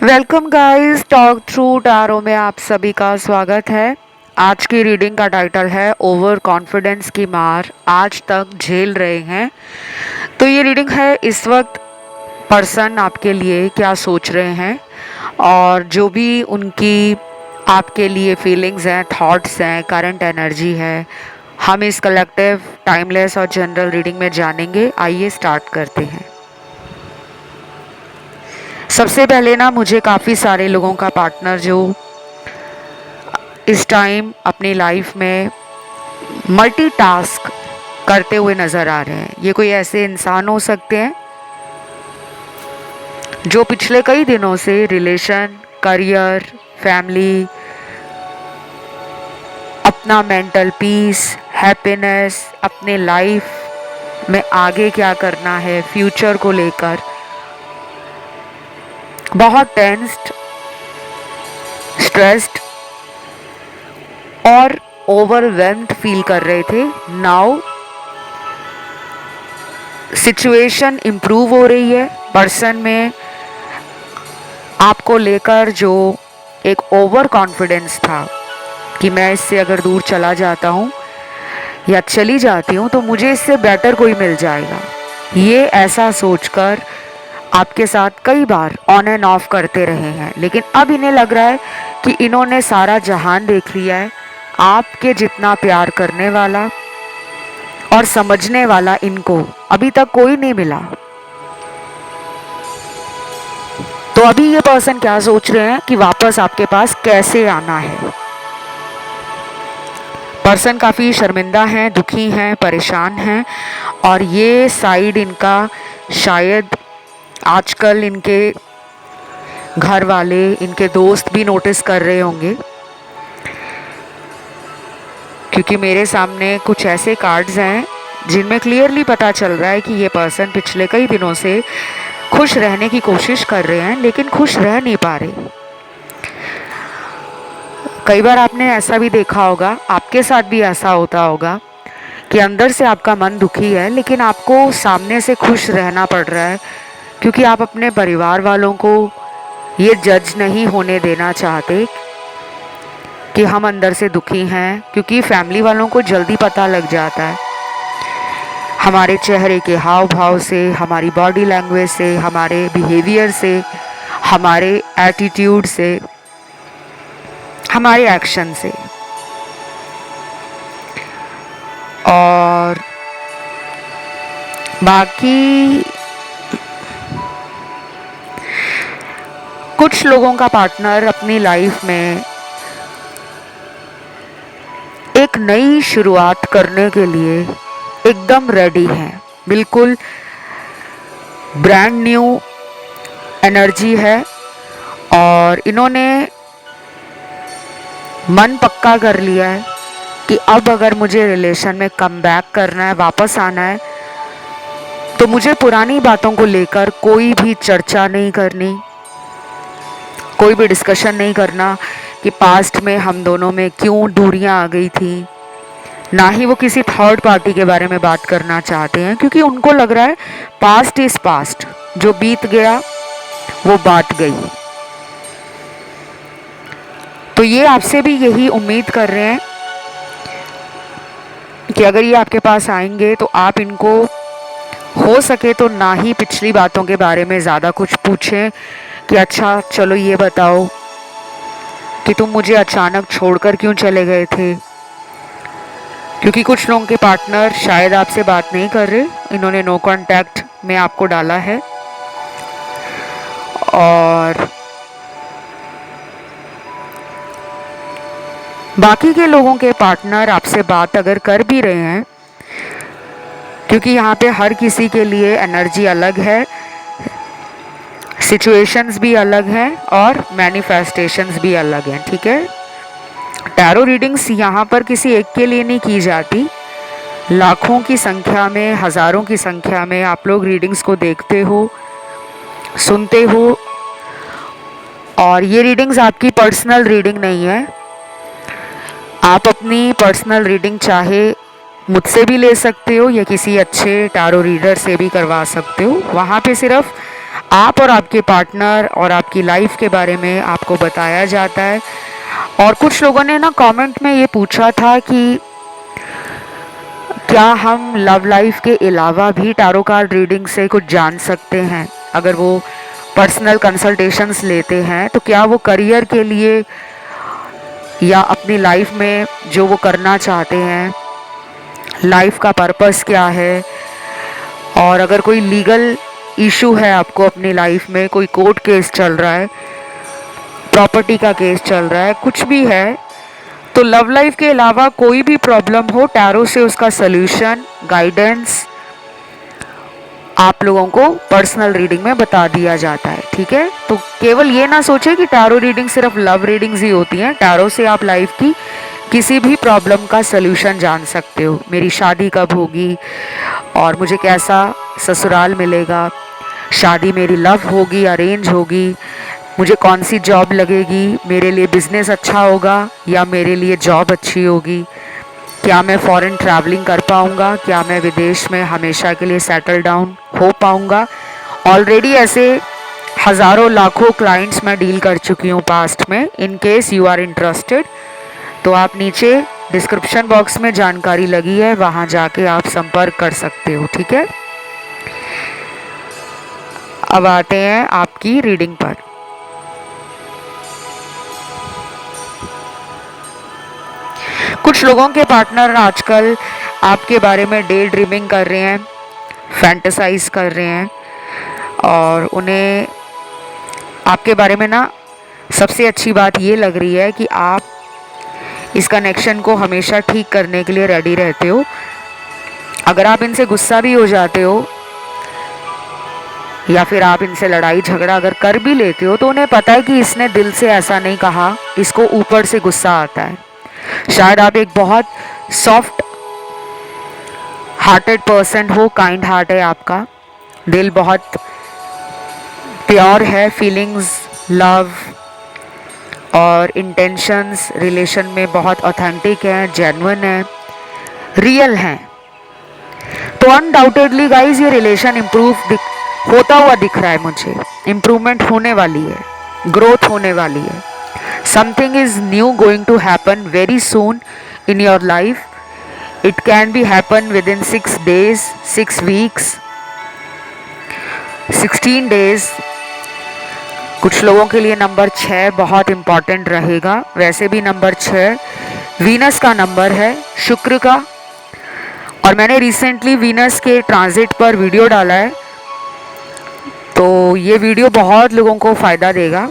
Welcome guys, talk through tarot में आप सभी का स्वागत है। आज की रीडिंग का टाइटल है ओवर कॉन्फिडेंस की मार आज तक झेल रहे हैं। तो ये रीडिंग है इस वक्त पर्सन आपके लिए क्या सोच रहे हैं और जो भी उनकी आपके लिए फीलिंग्स हैं, थॉट्स हैं, करंट एनर्जी है, हम इस कलेक्टिव टाइमलेस और जनरल रीडिंग में जानेंगे। आइए स्टार्ट करते हैं। सबसे पहले ना मुझे काफ़ी सारे लोगों का पार्टनर जो इस टाइम अपनी लाइफ में मल्टीटास्क करते हुए नज़र आ रहे हैं। ये कोई ऐसे इंसान हो सकते हैं जो पिछले कई दिनों से रिलेशन, करियर, फैमिली, अपना मेंटल पीस, हैप्पीनेस, अपने लाइफ में आगे क्या करना है, फ्यूचर को लेकर बहुत टेंस्ड, स्ट्रेस्ड और ओवरवेल्म्ड फील कर रहे थे। नाउ सिचुएशन इम्प्रूव हो रही है। पर्सन में आपको लेकर जो एक ओवर कॉन्फिडेंस था कि मैं इससे अगर दूर चला जाता हूँ या चली जाती हूँ तो मुझे इससे बेटर कोई मिल जाएगा, ये ऐसा सोचकर आपके साथ कई बार ऑन एंड ऑफ करते रहे हैं। लेकिन अब इन्हें लग रहा है कि इन्होंने सारा जहान देख लिया है। आपके जितना प्यार करने वाला और समझने वाला इनको अभी तक कोई नहीं मिला। तो अभी ये पर्सन क्या सोच रहे हैं कि वापस आपके पास कैसे आना है। पर्सन काफ़ी शर्मिंदा हैं, दुखी हैं, परेशान हैं और ये साइड इनका शायद आजकल इनके घर वाले, इनके दोस्त भी नोटिस कर रहे होंगे, क्योंकि मेरे सामने कुछ ऐसे कार्ड्स हैं जिनमें क्लियरली पता चल रहा है कि ये पर्सन पिछले कई दिनों से खुश रहने की कोशिश कर रहे हैं लेकिन खुश रह नहीं पा रहे। कई बार आपने ऐसा भी देखा होगा, आपके साथ भी ऐसा होता होगा कि अंदर से आपका मन दुखी है लेकिन आपको सामने से खुश रहना पड़ रहा है, क्योंकि आप अपने परिवार वालों को ये जज नहीं होने देना चाहते कि हम अंदर से दुखी हैं, क्योंकि फैमिली वालों को जल्दी पता लग जाता है हमारे चेहरे के हाव भाव से, हमारी बॉडी लैंग्वेज से, हमारे बिहेवियर से, हमारे एटीट्यूड से, हमारे एक्शन से। और बाकी कुछ लोगों का पार्टनर अपनी लाइफ में एक नई शुरुआत करने के लिए एकदम रेडी है। बिल्कुल ब्रांड न्यू एनर्जी है और इन्होंने मन पक्का कर लिया है कि अब अगर मुझे रिलेशन में कम बैक करना है, वापस आना है, तो मुझे पुरानी बातों को लेकर कोई भी चर्चा नहीं करनी, कोई भी डिस्कशन नहीं करना कि पास्ट में हम दोनों में क्यों दूरियां आ गई थी। ना ही वो किसी थर्ड पार्टी के बारे में बात करना चाहते हैं, क्योंकि उनको लग रहा है पास्ट इज पास्ट, जो बीत गया वो बात गई। तो ये आपसे भी यही उम्मीद कर रहे हैं कि अगर ये आपके पास आएंगे तो आप इनको हो सके तो ना ही पिछली बातों के बारे में ज़्यादा कुछ पूछें कि अच्छा चलो ये बताओ कि तुम मुझे अचानक छोड़कर क्यों चले गए थे, क्योंकि कुछ लोगों के पार्टनर शायद आपसे बात नहीं कर रहे, इन्होंने नो कांटेक्ट में आपको डाला है। और बाकी के लोगों के पार्टनर आपसे बात अगर कर भी रहे हैं, क्योंकि यहाँ पे हर किसी के लिए एनर्जी अलग है, सिचुएशंस भी अलग हैं और मैनिफेस्टेशंस भी अलग हैं, ठीक है। टैरो रीडिंग्स यहाँ पर किसी एक के लिए नहीं की जाती, लाखों की संख्या में, हज़ारों की संख्या में आप लोग रीडिंग्स को देखते हो, सुनते हो। और ये रीडिंग्स आपकी पर्सनल रीडिंग नहीं है। आप अपनी पर्सनल रीडिंग चाहे मुझसे भी ले सकते हो या किसी अच्छे टैरो रीडर से भी करवा सकते हो। वहाँ पे सिर्फ आप और आपके पार्टनर और आपकी लाइफ के बारे में आपको बताया जाता है। और कुछ लोगों ने ना कमेंट में ये पूछा था कि क्या हम लव लाइफ के अलावा भी टैरो कार्ड रीडिंग से कुछ जान सकते हैं? अगर वो पर्सनल कंसल्टेशंस लेते हैं तो क्या वो करियर के लिए या अपनी लाइफ में जो वो करना चाहते हैं, लाइफ का पर्पस क्या है, और अगर कोई लीगल इशू है आपको अपनी लाइफ में, कोई कोर्ट केस चल रहा है, प्रॉपर्टी का केस चल रहा है, कुछ भी है, तो लव लाइफ के अलावा कोई भी प्रॉब्लम हो, टैरो से उसका सल्यूशन, गाइडेंस आप लोगों को पर्सनल रीडिंग में बता दिया जाता है। ठीक है, तो केवल ये ना सोचे कि टैरो रीडिंग सिर्फ लव रीडिंग्स ही होती हैं। टैरो से आप लाइफ की किसी भी प्रॉब्लम का सल्यूशन जान सकते हो। मेरी शादी कब होगी और मुझे कैसा ससुराल मिलेगा, शादी मेरी लव होगी अरेंज होगी, मुझे कौन सी जॉब लगेगी, मेरे लिए बिजनेस अच्छा होगा या मेरे लिए जॉब अच्छी होगी, क्या मैं फॉरेन ट्रैवलिंग कर पाऊँगा, क्या मैं विदेश में हमेशा के लिए सेटल डाउन हो पाऊँगा। ऑलरेडी ऐसे हज़ारों लाखों क्लाइंट्स मैं डील कर चुकी हूँ पास्ट में। In case you are interested तो आप नीचे डिस्क्रिप्शन बॉक्स में जानकारी लगी है, वहाँ जाके आप संपर्क कर सकते हो। ठीक है, अब आते हैं आपकी रीडिंग पर। कुछ लोगों के पार्टनर आजकल आपके बारे में डे ड्रीमिंग कर रहे हैं, फैंटेसाइज कर रहे हैं, और उन्हें आपके बारे में ना सबसे अच्छी बात ये लग रही है कि आप इस कनेक्शन को हमेशा ठीक करने के लिए रेडी रहते हो। अगर आप इनसे गुस्सा भी हो जाते हो या फिर आप इनसे लड़ाई झगड़ा अगर कर भी लेते हो तो उन्हें पता है कि इसने दिल से ऐसा नहीं कहा, इसको ऊपर से गुस्सा आता है। शायद आप एक बहुत सॉफ्ट हार्टेड पर्सन हो, काइंड हार्ट है आपका, दिल बहुत प्योर है, फीलिंग्स, लव और इंटेंशंस रिलेशन में बहुत ऑथेंटिक हैं, जेन्युइन है, रियल हैं। तो अनडाउटेडली गाइज ये रिलेशन इम्प्रूव होता हुआ दिख रहा है मुझे, इम्प्रूवमेंट होने वाली है, ग्रोथ होने वाली है। Something is new going to happen very soon in your life. It can be happen within 6 days, 6 weeks, 16 days। कुछ लोगों के लिए नंबर 6 बहुत इम्पॉर्टेंट रहेगा। वैसे भी नंबर 6 वीनस का नंबर है, शुक्र का, और मैंने रिसेंटली वीनस के ट्रांजिट पर वीडियो डाला है, तो ये वीडियो बहुत लोगों को फ़ायदा देगा।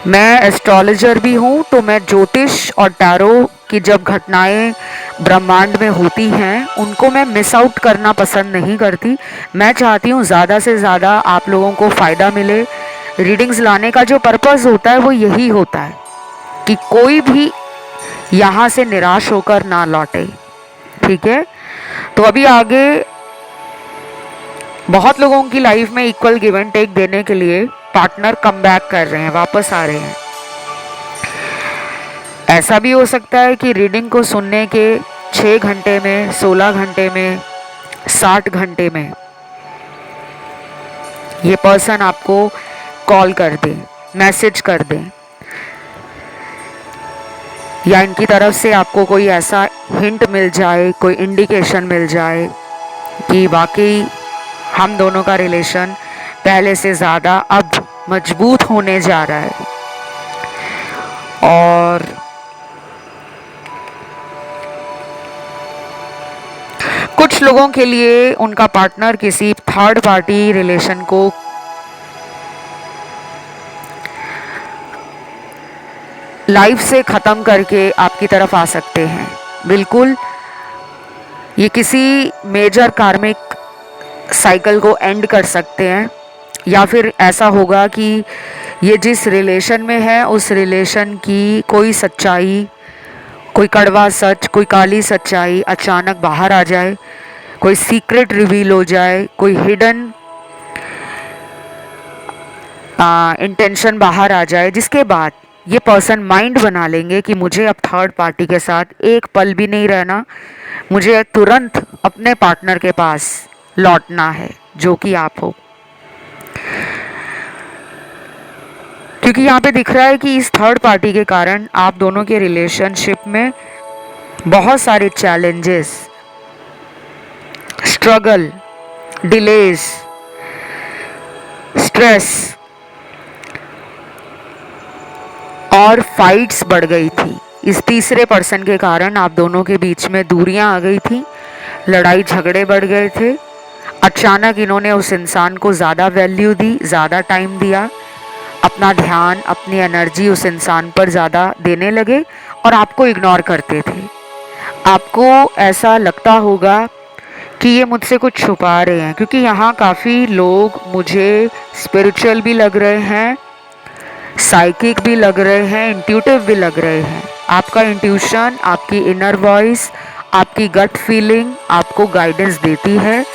मैं एस्ट्रोलॉजर भी हूँ, तो मैं ज्योतिष और टैरो की जब घटनाएं ब्रह्मांड में होती हैं उनको मैं मिस आउट करना पसंद नहीं करती। मैं चाहती हूँ ज़्यादा से ज़्यादा आप लोगों को फ़ायदा मिले। रीडिंग्स लाने का जो पर्पज़ होता है वो यही होता है कि कोई भी यहाँ से निराश होकर ना लौटे। ठीक है, तो अभी आगे बहुत लोगों की लाइफ में इक्वल गिव एंड टेक देने के लिए पार्टनर कम बैक कर रहे हैं, वापस आ रहे हैं। ऐसा भी हो सकता है कि रीडिंग को सुनने के 6 घंटे में, 16 घंटे में, 60 घंटे में ये पर्सन आपको कॉल कर दे, मैसेज कर दे, या इनकी तरफ से आपको कोई ऐसा हिंट मिल जाए, कोई इंडिकेशन मिल जाए कि वाकई हम दोनों का रिलेशन पहले से ज़्यादा अब मजबूत होने जा रहा है। और कुछ लोगों के लिए उनका पार्टनर किसी थर्ड पार्टी रिलेशन को लाइफ से ख़त्म करके आपकी तरफ आ सकते हैं। बिल्कुल, ये किसी मेजर कार्मिक साइकिल को एंड कर सकते हैं, या फिर ऐसा होगा कि ये जिस रिलेशन में है उस रिलेशन की कोई सच्चाई, कोई कड़वा सच, कोई काली सच्चाई अचानक बाहर आ जाए, कोई सीक्रेट रिवील हो जाए, कोई हिडन इंटेंशन बाहर आ जाए, जिसके बाद ये पर्सन माइंड बना लेंगे कि मुझे अब थर्ड पार्टी के साथ एक पल भी नहीं रहना, मुझे तुरंत अपने पार्टनर के पास लौटना है जो कि आप हो। क्योंकि यहाँ पे दिख रहा है कि इस थर्ड पार्टी के कारण आप दोनों के रिलेशनशिप में बहुत सारे चैलेंजेस, स्ट्रगल, डिलेज, स्ट्रेस और फाइट्स बढ़ गई थी। इस तीसरे पर्सन के कारण आप दोनों के बीच में दूरियां आ गई थी, लड़ाई झगड़े बढ़ गए थे। अचानक इन्होंने उस इंसान को ज़्यादा वैल्यू दी, ज़्यादा टाइम दिया, अपना ध्यान, अपनी एनर्जी उस इंसान पर ज़्यादा देने लगे और आपको इग्नोर करते थे। आपको ऐसा लगता होगा कि ये मुझसे कुछ छुपा रहे हैं, क्योंकि यहाँ काफ़ी लोग मुझे स्पिरिचुअल भी लग रहे हैं, साइकिक भी लग रहे हैं, इंट्यूटिव भी लग रहे हैं। आपका इंट्यूशन, आपकी इनर वॉइस, आपकी गट फीलिंग आपको गाइडेंस देती है,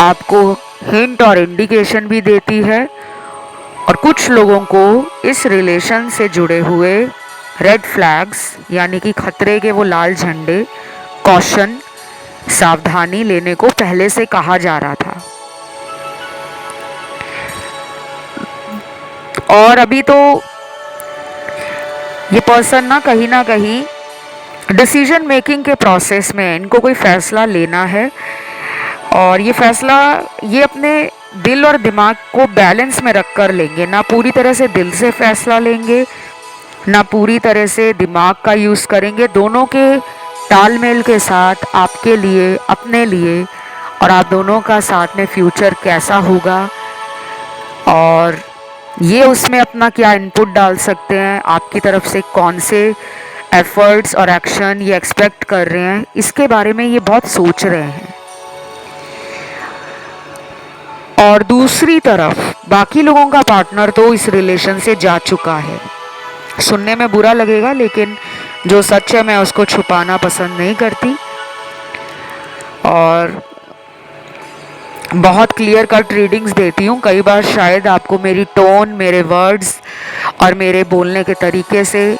आपको हिंट और इंडिकेशन भी देती है। और कुछ लोगों को इस रिलेशन से जुड़े हुए रेड फ्लैग्स यानी कि खतरे के वो लाल झंडे, कॉशन, सावधानी लेने को पहले से कहा जा रहा था। और अभी तो ये पर्सन ना कहीं डिसीजन मेकिंग के प्रोसेस में, इनको कोई फैसला लेना है और ये फैसला ये अपने दिल और दिमाग को बैलेंस में रख कर लेंगे। ना पूरी तरह से दिल से फैसला लेंगे, ना पूरी तरह से दिमाग का यूज़ करेंगे। दोनों के तालमेल के साथ आपके लिए, अपने लिए और आप दोनों का साथ में फ्यूचर कैसा होगा और ये उसमें अपना क्या इनपुट डाल सकते हैं, आपकी तरफ से कौन से एफर्ट्स और एक्शन ये एक्सपेक्ट कर रहे हैं, इसके बारे में ये बहुत सोच रहे हैं। और दूसरी तरफ बाकी लोगों का पार्टनर तो इस रिलेशन से जा चुका है। सुनने में बुरा लगेगा, लेकिन जो सच है मैं उसको छुपाना पसंद नहीं करती और बहुत क्लियर कट रीडिंग्स देती हूँ। कई बार शायद आपको मेरी टोन, मेरे वर्ड्स और मेरे बोलने के तरीके से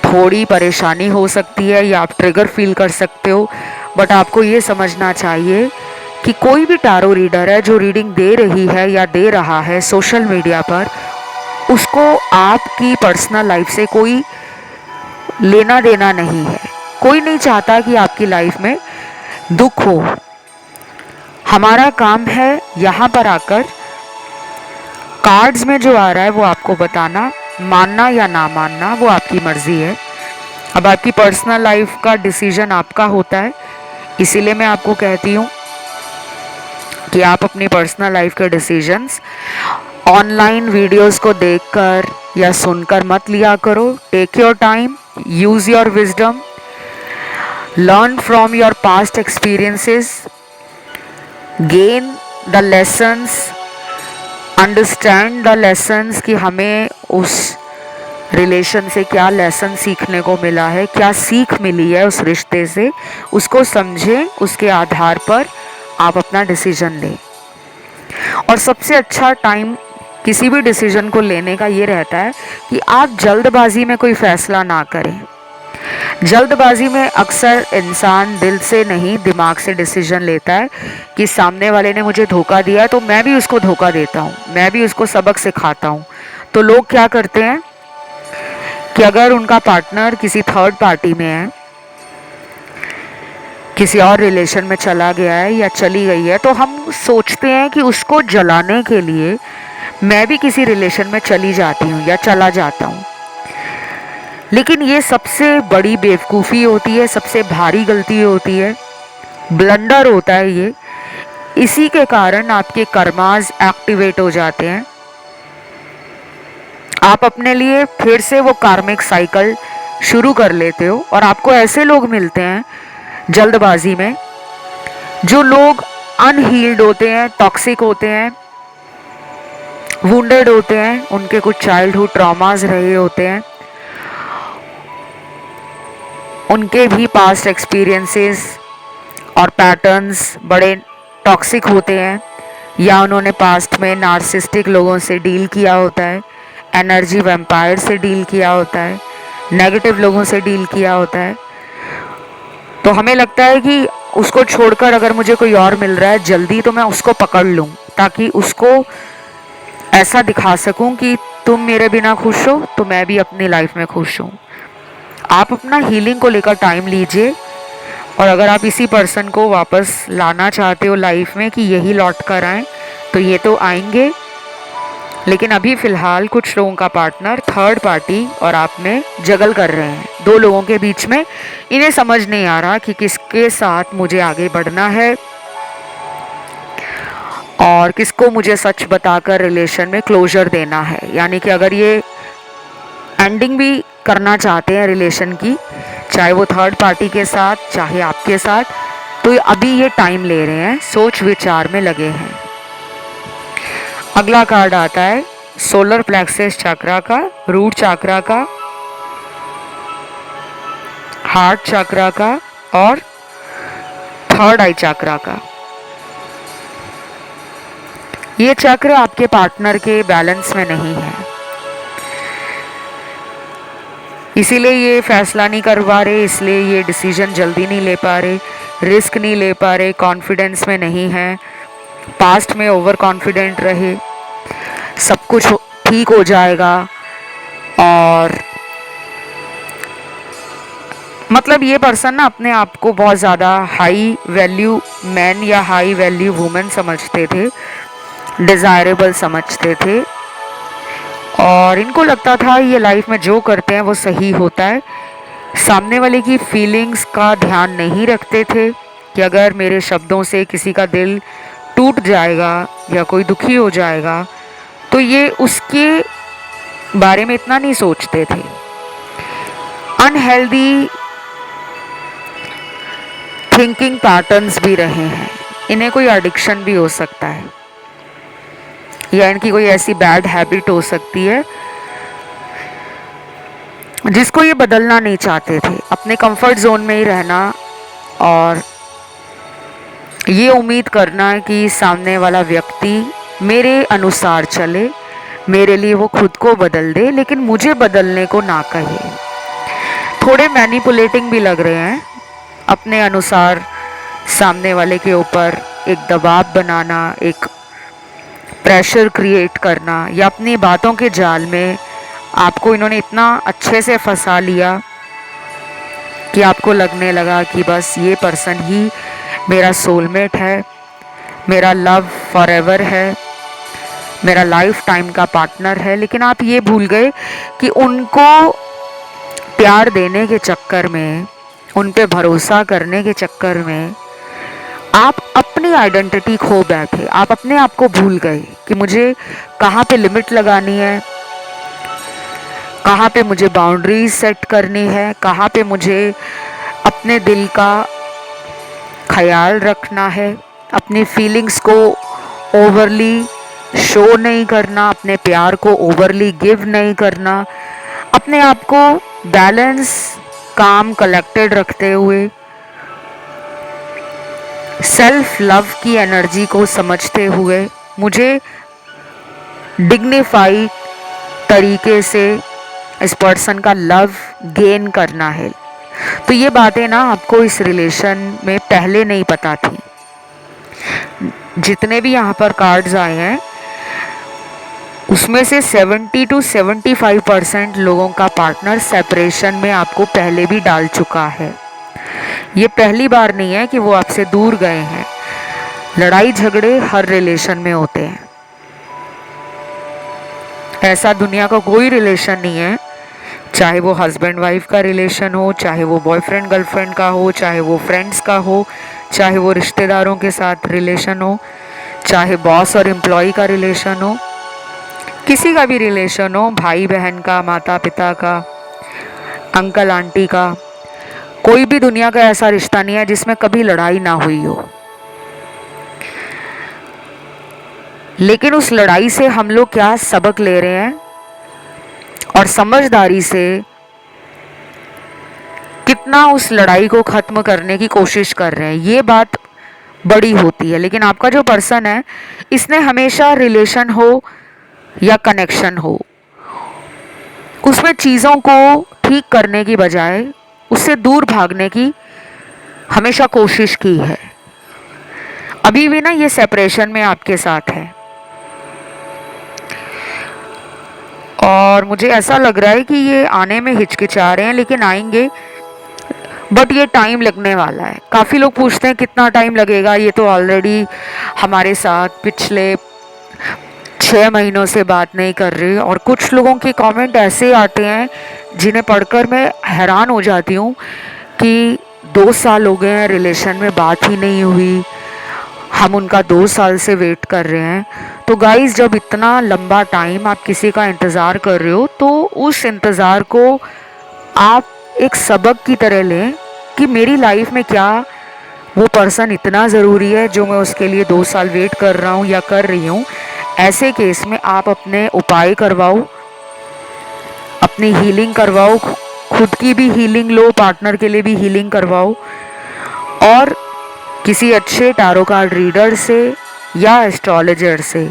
थोड़ी परेशानी हो सकती है या आप ट्रिगर फील कर सकते हो, बट आपको ये समझना चाहिए कि कोई भी टैरो रीडर है जो रीडिंग दे रही है या दे रहा है सोशल मीडिया पर, उसको आपकी पर्सनल लाइफ से कोई लेना देना नहीं है। कोई नहीं चाहता कि आपकी लाइफ में दुख हो। हमारा काम है यहाँ पर आकर कार्ड्स में जो आ रहा है वो आपको बताना, मानना या ना मानना वो आपकी मर्जी है। अब आपकी पर्सनल लाइफ का डिसीजन आपका होता है, इसीलिए मैं आपको कहती हूँ कि आप अपनी पर्सनल लाइफ के डिसीजंस ऑनलाइन वीडियोस को देखकर या सुनकर मत लिया करो। Take your time, use your wisdom, learn from your past experiences, gain the lessons, understand the lessons कि हमें उस रिलेशन से क्या लेसन सीखने को मिला है, क्या सीख मिली है उस रिश्ते से, उसको समझें, उसके आधार पर आप अपना डिसीजन लें। और सबसे अच्छा टाइम किसी भी डिसीजन को लेने का ये रहता है कि आप जल्दबाजी में कोई फैसला ना करें। जल्दबाजी में अक्सर इंसान दिल से नहीं, दिमाग से डिसीजन लेता है कि सामने वाले ने मुझे धोखा दिया है तो मैं भी उसको धोखा देता हूँ, मैं भी उसको सबक सिखाता हूँ। तो लोग क्या करते हैं कि अगर उनका पार्टनर किसी थर्ड पार्टी में है, किसी और रिलेशन में चला गया है या चली गई है, तो हम सोचते हैं कि उसको जलाने के लिए मैं भी किसी रिलेशन में चली जाती हूँ या चला जाता हूँ। लेकिन ये सबसे बड़ी बेवकूफ़ी होती है, सबसे भारी गलती होती है, ब्लंडर होता है ये। इसी के कारण आपके कर्मास एक्टिवेट हो जाते हैं। आप अपने लिए फिर से वो कार्मिक साइकिल शुरू कर लेते हो और आपको ऐसे लोग मिलते हैं जल्दबाजी में, जो लोग अनहील्ड होते हैं, टॉक्सिक होते हैं, वुंडेड होते हैं, उनके कुछ चाइल्डहुड ट्रॉमास रहे होते हैं, उनके भी पास्ट एक्सपीरियंसेस और पैटर्न्स बड़े टॉक्सिक होते हैं, या उन्होंने पास्ट में नार्सिस्टिक लोगों से डील किया होता है, एनर्जी वैम्पायर से डील किया होता है, नेगेटिव लोगों से डील किया होता है। तो हमें लगता है कि उसको छोड़कर अगर मुझे कोई और मिल रहा है जल्दी, तो मैं उसको पकड़ लूँ ताकि उसको ऐसा दिखा सकूँ कि तुम मेरे बिना खुश हो तो मैं भी अपनी लाइफ में खुश हूँ। आप अपना हीलिंग को लेकर टाइम लीजिए, और अगर आप इसी पर्सन को वापस लाना चाहते हो लाइफ में कि यही लौट कर आए, तो ये तो आएंगे। लेकिन अभी फ़िलहाल कुछ लोगों का पार्टनर थर्ड पार्टी और आप में जगल कर रहे हैं, दो लोगों के बीच में। इन्हें समझ नहीं आ रहा कि किसके साथ मुझे आगे बढ़ना है और किसको मुझे सच बताकर रिलेशन में क्लोजर देना है। यानी कि अगर ये एंडिंग भी करना चाहते हैं रिलेशन की, चाहे वो थर्ड पार्टी के साथ चाहे आपके साथ, तो अभी ये टाइम ले रहे हैं, सोच विचार में लगे हैं। अगला कार्ड आता है सोलर प्लेक्सस चक्रा का, रूट चक्रा का, हार्ट चक्रा का और थर्ड आई चक्रा का। ये चक्र आपके पार्टनर के बैलेंस में नहीं है, इसीलिए ये फैसला नहीं कर पा रहे, इसलिए ये डिसीजन जल्दी नहीं ले पा रहे, रिस्क नहीं ले पा रहे, कॉन्फिडेंस में नहीं है। पास्ट में ओवर कॉन्फिडेंट रहे, सब कुछ ठीक हो जाएगा, और मतलब ये पर्सन ना अपने आप को बहुत ज़्यादा हाई वैल्यू मैन या हाई वैल्यू वुमेन समझते थे, डिज़ायरेबल समझते थे, और इनको लगता था ये लाइफ में जो करते हैं वो सही होता है। सामने वाले की फीलिंग्स का ध्यान नहीं रखते थे कि अगर मेरे शब्दों से किसी का दिल टूट जाएगा या कोई दुखी हो जाएगा तो ये उसके बारे में इतना नहीं सोचते थे। अनहेल्दी थिंकिंग पैटर्न्स भी रहे हैं, इन्हें कोई एडिक्शन भी हो सकता है या इनकी कोई ऐसी बैड हैबिट हो सकती है जिसको ये बदलना नहीं चाहते थे, अपने कंफर्ट जोन में ही रहना और ये उम्मीद करना कि सामने वाला व्यक्ति मेरे अनुसार चले, मेरे लिए वो खुद को बदल दे, लेकिन मुझे बदलने को ना कहे। थोड़े मैनिपुलेटिंग भी लग रहे हैं, अपने अनुसार सामने वाले के ऊपर एक दबाव बनाना, एक प्रेशर क्रिएट करना, या अपनी बातों के जाल में आपको इन्होंने इतना अच्छे से फंसा लिया कि आपको लगने लगा कि बस ये पर्सन ही मेरा सोलमेट है, मेरा लव फॉरएवर है, मेरा लाइफ टाइम का पार्टनर है। लेकिन आप ये भूल गए कि उनको प्यार देने के चक्कर में, उन पे भरोसा करने के चक्कर में आप अपनी आइडेंटिटी खो बैठे। आप अपने आप को भूल गए कि मुझे कहाँ पे लिमिट लगानी है, कहाँ पे मुझे बाउंड्रीज सेट करनी है, कहाँ पे मुझे अपने दिल का ख्याल रखना है, अपनी फीलिंग्स को ओवरली शो नहीं करना, अपने प्यार को ओवरली गिव नहीं करना, अपने आप को बैलेंस काम कलेक्टेड रखते हुए सेल्फ लव की एनर्जी को समझते हुए मुझे डिग्निफाइड तरीके से इस पर्सन का लव गेन करना है। तो ये बातें ना आपको इस रिलेशन में पहले नहीं पता थी। जितने भी यहाँ पर कार्ड्स आए हैं उसमें से 70 to 75% लोगों का पार्टनर सेपरेशन में आपको पहले भी डाल चुका है। ये पहली बार नहीं है कि वो आपसे दूर गए हैं। लड़ाई झगड़े हर रिलेशन में होते हैं, ऐसा दुनिया का कोई रिलेशन नहीं है, चाहे वो हस्बैंड वाइफ का रिलेशन हो, चाहे वो बॉयफ्रेंड गर्लफ्रेंड का हो, चाहे वो फ्रेंड्स का हो, चाहे वो रिश्तेदारों के साथ रिलेशन हो, चाहे बॉस और एम्प्लॉय का रिलेशन हो, किसी का भी रिलेशन हो, भाई बहन का, माता पिता का, अंकल आंटी का, कोई भी दुनिया का ऐसा रिश्ता नहीं है जिसमें कभी लड़ाई ना हुई हो। लेकिन उस लड़ाई से हम लोग क्या सबक ले रहे हैं और समझदारी से कितना उस लड़ाई को खत्म करने की कोशिश कर रहे हैं, ये बात बड़ी होती है। लेकिन आपका जो पर्सन है, इसने हमेशा रिलेशन हो या कनेक्शन हो, उसमें चीज़ों को ठीक करने की बजाय उससे दूर भागने की हमेशा कोशिश की है। अभी भी ना ये सेपरेशन में आपके साथ है और मुझे ऐसा लग रहा है कि ये आने में हिचकिचा रहे हैं, लेकिन आएंगे, बट ये टाइम लगने वाला है। काफ़ी लोग पूछते हैं कितना टाइम लगेगा, ये तो ऑलरेडी हमारे साथ पिछले 6 महीनों से बात नहीं कर रही। और कुछ लोगों के कमेंट ऐसे आते हैं जिन्हें पढ़कर मैं हैरान हो जाती हूँ कि 2 साल हो गए हैं रिलेशन में, बात ही नहीं हुई, हम उनका 2 साल से वेट कर रहे हैं। तो गाइस, जब इतना लंबा टाइम आप किसी का इंतज़ार कर रहे हो तो उस इंतज़ार को आप एक सबक की तरह लें कि मेरी लाइफ में क्या वो पर्सन इतना ज़रूरी है जो मैं उसके लिए 2 साल वेट कर रहा हूँ या कर रही हूँ। ऐसे केस में आप अपने उपाय करवाओ, अपनी हीलिंग करवाओ, खुद की भी हीलिंग लो, पार्टनर के लिए भी हीलिंग करवाओ, और किसी अच्छे टैरो कार्ड रीडर से या एस्ट्रोलॉजर से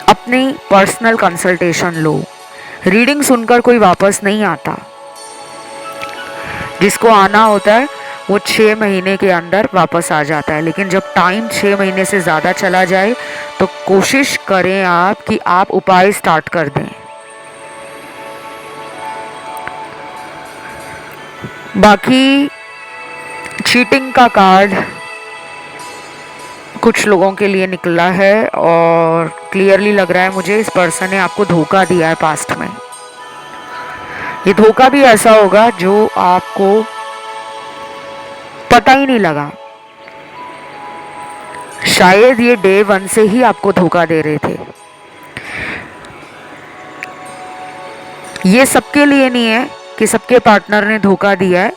अपनी पर्सनल कंसल्टेशन लो। रीडिंग सुनकर कोई वापस नहीं आता, जिसको आना होता है वो 6 महीने के अंदर वापस आ जाता है। लेकिन जब टाइम 6 महीने से ज़्यादा चला जाए तो कोशिश करें आप कि आप उपाय स्टार्ट कर दें। बाकी चीटिंग का कार्ड कुछ लोगों के लिए निकला है और क्लियरली लग रहा है मुझे इस पर्सन ने आपको धोखा दिया है पास्ट में। ये धोखा भी ऐसा होगा जो आपको पता ही नहीं लगा। शायद ये डे 1 से ही आपको धोखा दे रहे थे। ये सबके लिए नहीं है कि सबके पार्टनर ने धोखा दिया है,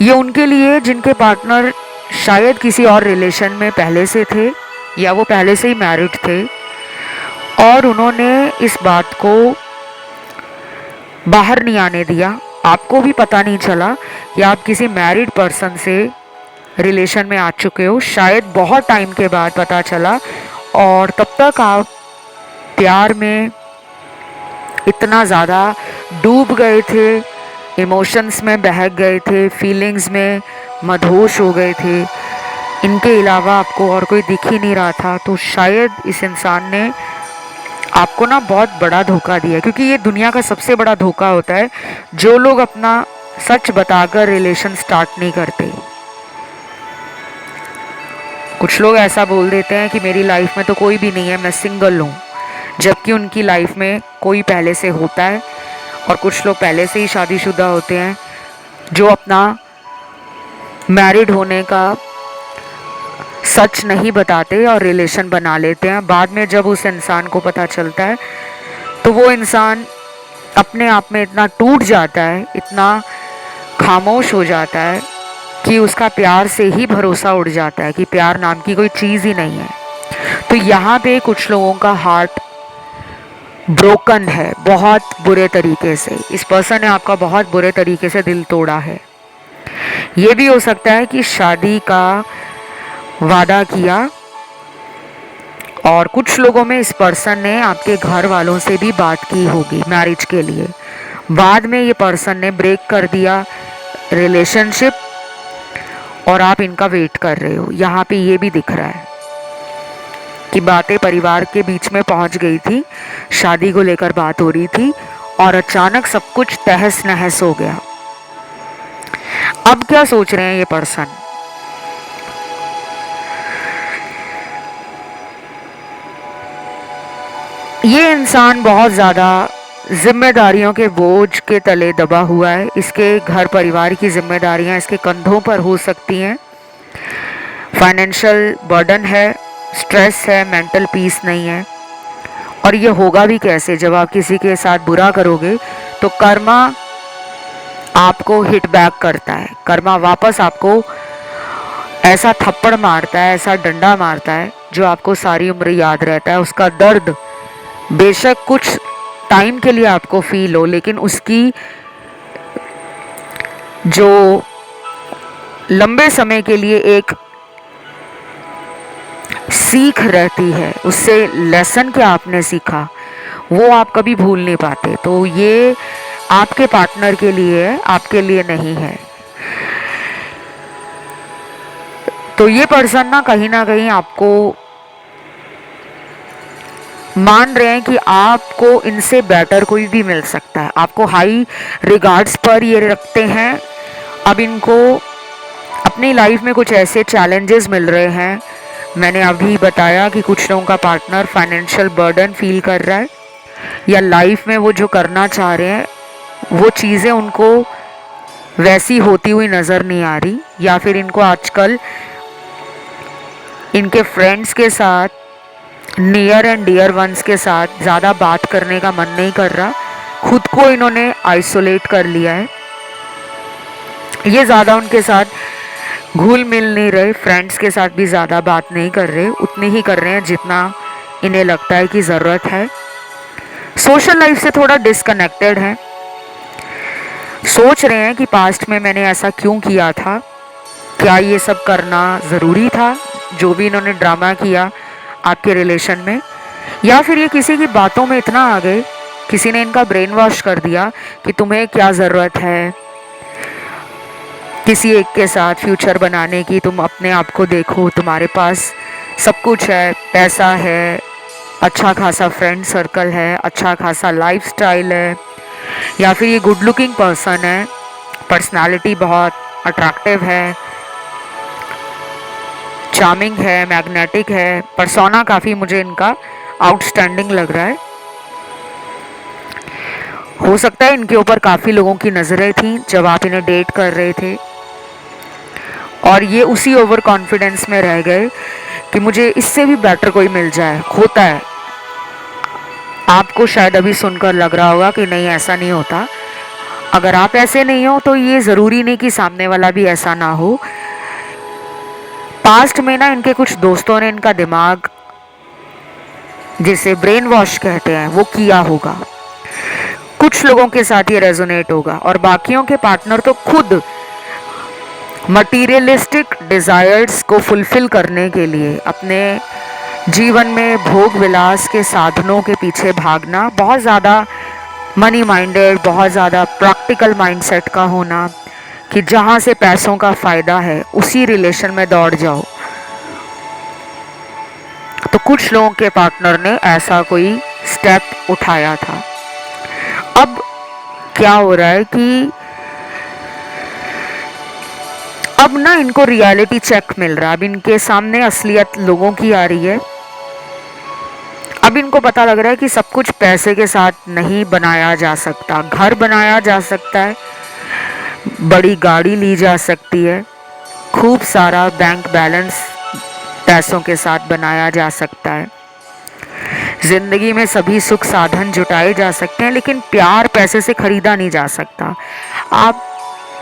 ये उनके लिए जिनके पार्टनर शायद किसी और रिलेशन में पहले से थे या वो पहले से ही मैरिड थे और उन्होंने इस बात को बाहर नहीं आने दिया। आपको भी पता नहीं चला कि आप किसी मैरिड पर्सन से रिलेशन में आ चुके हो, शायद बहुत टाइम के बाद पता चला, और तब तक आप प्यार में इतना ज़्यादा डूब गए थे, इमोशंस में बहक गए थे, फीलिंग्स में मदहोश हो गए थे, इनके अलावा आपको और कोई दिख ही नहीं रहा था। तो शायद इस इंसान ने आपको ना बहुत बड़ा धोखा दिया, क्योंकि ये दुनिया का सबसे बड़ा धोखा होता है जो लोग अपना सच बताकर रिलेशन स्टार्ट नहीं करते। कुछ लोग ऐसा बोल देते हैं कि मेरी लाइफ में तो कोई भी नहीं है, मैं सिंगल हूँ, जबकि उनकी लाइफ में कोई पहले से होता है। और कुछ लोग पहले से ही शादीशुदा होते हैं जो अपना मैरिड होने का सच नहीं बताते और रिलेशन बना लेते हैं। बाद में जब उस इंसान को पता चलता है तो वो इंसान अपने आप में इतना टूट जाता है, इतना खामोश हो जाता है कि उसका प्यार से ही भरोसा उड़ जाता है कि प्यार नाम की कोई चीज़ ही नहीं है। तो यहाँ पे कुछ लोगों का हार्ट ब्रोकन है बहुत बुरे तरीके से। इस पर्सन ने आपका बहुत बुरे तरीके से दिल तोड़ा है। ये भी हो सकता है कि शादी का वादा किया, और कुछ लोगों में इस पर्सन ने आपके घर वालों से भी बात की होगी मैरिज के लिए। बाद में ये पर्सन ने ब्रेक कर दिया रिलेशनशिप और आप इनका वेट कर रहे हो। यहाँ पे ये भी दिख रहा है कि बातें परिवार के बीच में पहुंच गई थी, शादी को लेकर बात हो रही थी और अचानक सब कुछ तहस नहस हो गया। अब क्या सोच रहे हैं ये पर्सन? ये इंसान बहुत ज़्यादा जिम्मेदारियों के बोझ के तले दबा हुआ है। इसके घर परिवार की जिम्मेदारियां इसके कंधों पर हो सकती हैं। फाइनेंशियल बर्डन है, स्ट्रेस है, मेंटल पीस नहीं है। और ये होगा भी कैसे? जब आप किसी के साथ बुरा करोगे तो कर्मा आपको हिट बैक करता है। कर्मा वापस आपको ऐसा थप्पड़ मारता है, ऐसा डंडा मारता है जो आपको सारी उम्र याद रहता है। उसका दर्द बेशक कुछ टाइम के लिए आपको फील हो, लेकिन उसकी जो लंबे समय के लिए एक सीख रहती है, उससे लेसन क्या आपने सीखा वो आप कभी भूल नहीं पाते। तो ये आपके पार्टनर के लिए है, आपके लिए नहीं है। तो ये पर्सन ना कहीं आपको मान रहे हैं कि आपको इनसे बेटर कोई भी मिल सकता है, आपको हाई रिगार्ड्स पर ये रखते हैं। अब इनको अपनी लाइफ में कुछ ऐसे चैलेंजेस मिल रहे हैं, मैंने अभी बताया कि कुछ लोगों का पार्टनर फाइनेंशियल बर्डन फील कर रहा है, या लाइफ में वो जो करना चाह रहे हैं वो चीज़ें उनको वैसी होती हुई नज़र नहीं आ रही, या फिर इनको आजकल इनके फ्रेंड्स के साथ, नियर एंड डियर वंस के साथ ज़्यादा बात करने का मन नहीं कर रहा, खुद को इन्होंने आइसोलेट कर लिया है। ये ज़्यादा उनके साथ घुल मिल नहीं रहे, फ्रेंड्स के साथ भी ज़्यादा बात नहीं कर रहे, उतनी ही कर रहे हैं जितना इन्हें लगता है कि ज़रूरत है। सोशल लाइफ से थोड़ा डिस्कनेक्टेड है, सोच रहे हैं कि पास्ट में मैंने ऐसा क्यों किया था, क्या ये सब करना ज़रूरी था, जो भी इन्होंने ड्रामा किया आपके रिलेशन में, या फिर ये किसी की बातों में इतना आ गए, किसी ने इनका ब्रेन वॉश कर दिया कि तुम्हें क्या ज़रूरत है किसी एक के साथ फ्यूचर बनाने की, तुम अपने आप को देखो, तुम्हारे पास सब कुछ है, पैसा है, अच्छा खासा फ्रेंड सर्कल है, अच्छा खासा लाइफस्टाइल है, या फिर ये गुड लुकिंग पर्सन है, पर्सनालिटी बहुत अट्रैक्टिव है, चार्मिंग है, मैग्नेटिक है, पर्सोना काफ़ी मुझे इनका आउटस्टैंडिंग लग रहा है। हो सकता है इनके ऊपर काफ़ी लोगों की नज़रें थीं जब आप इन्हें डेट कर रहे थे, और ये उसी ओवर कॉन्फिडेंस में रह गए कि मुझे इससे भी बेटर कोई मिल जाए। होता है, आपको शायद अभी सुनकर लग रहा होगा कि नहीं ऐसा नहीं होता। अगर आप ऐसे नहीं हो तो ये ज़रूरी नहीं कि सामने वाला भी ऐसा ना हो। पास्ट में ना इनके कुछ दोस्तों ने इनका दिमाग, जिसे ब्रेन वॉश कहते हैं, वो किया होगा। कुछ लोगों के साथ ये रेजोनेट होगा, और बाकियों के पार्टनर तो खुद मटीरियलिस्टिक डिज़ायर्स को फुलफिल करने के लिए अपने जीवन में भोग विलास के साधनों के पीछे भागना, बहुत ज़्यादा मनी माइंडेड, बहुत ज़्यादा प्रैक्टिकल माइंडसेट का होना कि जहाँ से पैसों का फ़ायदा है उसी रिलेशन में दौड़ जाओ। तो कुछ लोगों के पार्टनर ने ऐसा कोई स्टेप उठाया था। अब क्या हो रहा है कि अब ना इनको रियलिटी चेक मिल रहा है, अब इनके सामने असलियत लोगों की आ रही है। अब इनको पता लग रहा है कि सब कुछ पैसे के साथ नहीं बनाया जा सकता। घर बनाया जा सकता है, बड़ी गाड़ी ली जा सकती है, खूब सारा बैंक बैलेंस पैसों के साथ बनाया जा सकता है, जिंदगी में सभी सुख साधन जुटाए जा सकते हैं, लेकिन प्यार पैसे से खरीदा नहीं जा सकता। आप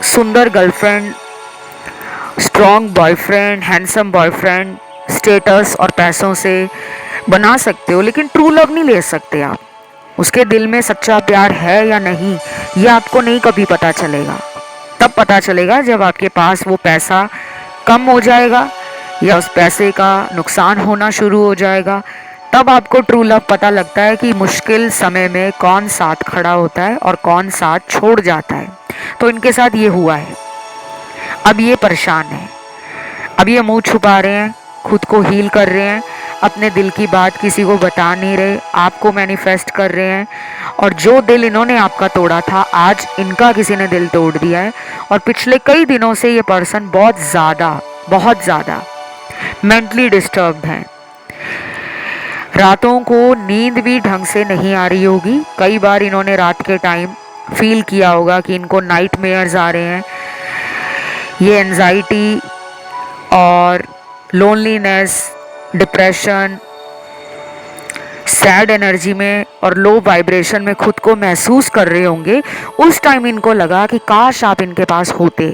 सुंदर girlfriend, strong boyfriend, handsome boyfriend status और पैसों से बना सकते हो, लेकिन ट्रू लव नहीं ले सकते आप। उसके दिल में सच्चा प्यार है या नहीं, ये आपको नहीं कभी पता चलेगा। तब पता चलेगा जब आपके पास वो पैसा कम हो जाएगा या उस पैसे का नुकसान होना शुरू हो जाएगा। तब आपको ट्रू लव पता लगता है कि मुश्किल समय में कौन साथ खड़ा होता है और कौन साथ छोड़ जाता है। तो इनके साथ ये हुआ है। अब ये परेशान है, अब ये मुंह छुपा रहे हैं, खुद को हील कर रहे हैं, अपने दिल की बात किसी को बता नहीं रहे, आपको मैनिफेस्ट कर रहे हैं। और जो दिल इन्होंने आपका तोड़ा था, आज इनका किसी ने दिल तोड़ दिया है। और पिछले कई दिनों से ये पर्सन बहुत ज़्यादा मेंटली डिस्टर्ब्ड है। रातों को नींद भी ढंग से नहीं आ रही होगी। कई बार इन्होंने रात के टाइम फील किया होगा कि इनको नाइटमेयर्स आ रहे हैं। ये एंजाइटी और लोनलीनेस, डिप्रेशन, सैड एनर्जी में और लो वाइब्रेशन में खुद को महसूस कर रहे होंगे। उस टाइम इनको लगा कि काश आप इनके पास होते,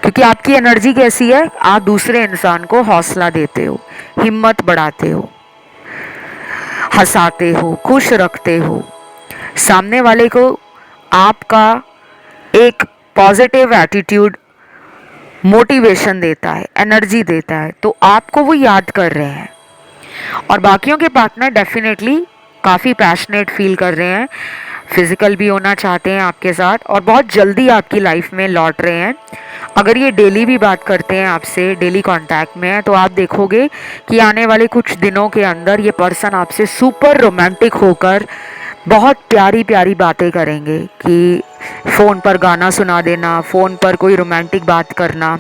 क्योंकि आपकी एनर्जी कैसी है, आप दूसरे इंसान को हौसला देते हो, हिम्मत बढ़ाते हो, हंसाते हो, खुश रखते हो। सामने वाले को आपका एक पॉजिटिव एटीट्यूड मोटिवेशन देता है, एनर्जी देता है, तो आपको वो याद कर रहे हैं। और बाकियों के पार्टनर डेफिनेटली काफ़ी पैशनेट फील कर रहे हैं, फिजिकल भी होना चाहते हैं आपके साथ और बहुत जल्दी आपकी लाइफ में लौट रहे हैं। अगर ये डेली भी बात करते हैं आपसे, डेली कांटेक्ट में है, तो आप देखोगे कि आने वाले कुछ दिनों के अंदर ये पर्सन आपसे सुपर रोमांटिक होकर बहुत प्यारी प्यारी बातें करेंगे कि फ़ोन पर गाना सुना देना, फ़ोन पर कोई रोमांटिक बात करना,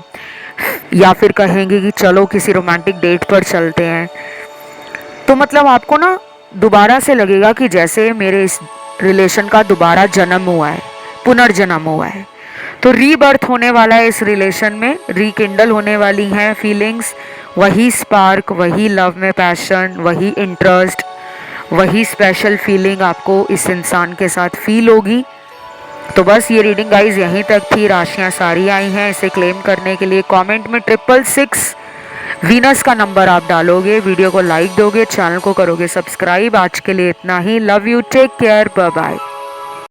या फिर कहेंगे कि चलो किसी रोमांटिक डेट पर चलते हैं। तो मतलब आपको ना दोबारा से लगेगा कि जैसे मेरे इस रिलेशन का दोबारा जन्म हुआ है, पुनर्जन्म हुआ है। तो रीबर्थ होने वाला है इस रिलेशन में, रिकिंडल होने वाली हैं फीलिंग्स, वही स्पार्क, वही लव में पैशन, वही इंटरेस्ट, वही स्पेशल फीलिंग आपको इस इंसान के साथ फील होगी। तो बस ये रीडिंग गाइज यहीं तक थी। राशियाँ सारी आई हैं। इसे क्लेम करने के लिए कमेंट में 666 वीनस का नंबर आप डालोगे, वीडियो को लाइक दोगे, चैनल को करोगे सब्सक्राइब। आज के लिए इतना ही। Love you, take care, bye bye.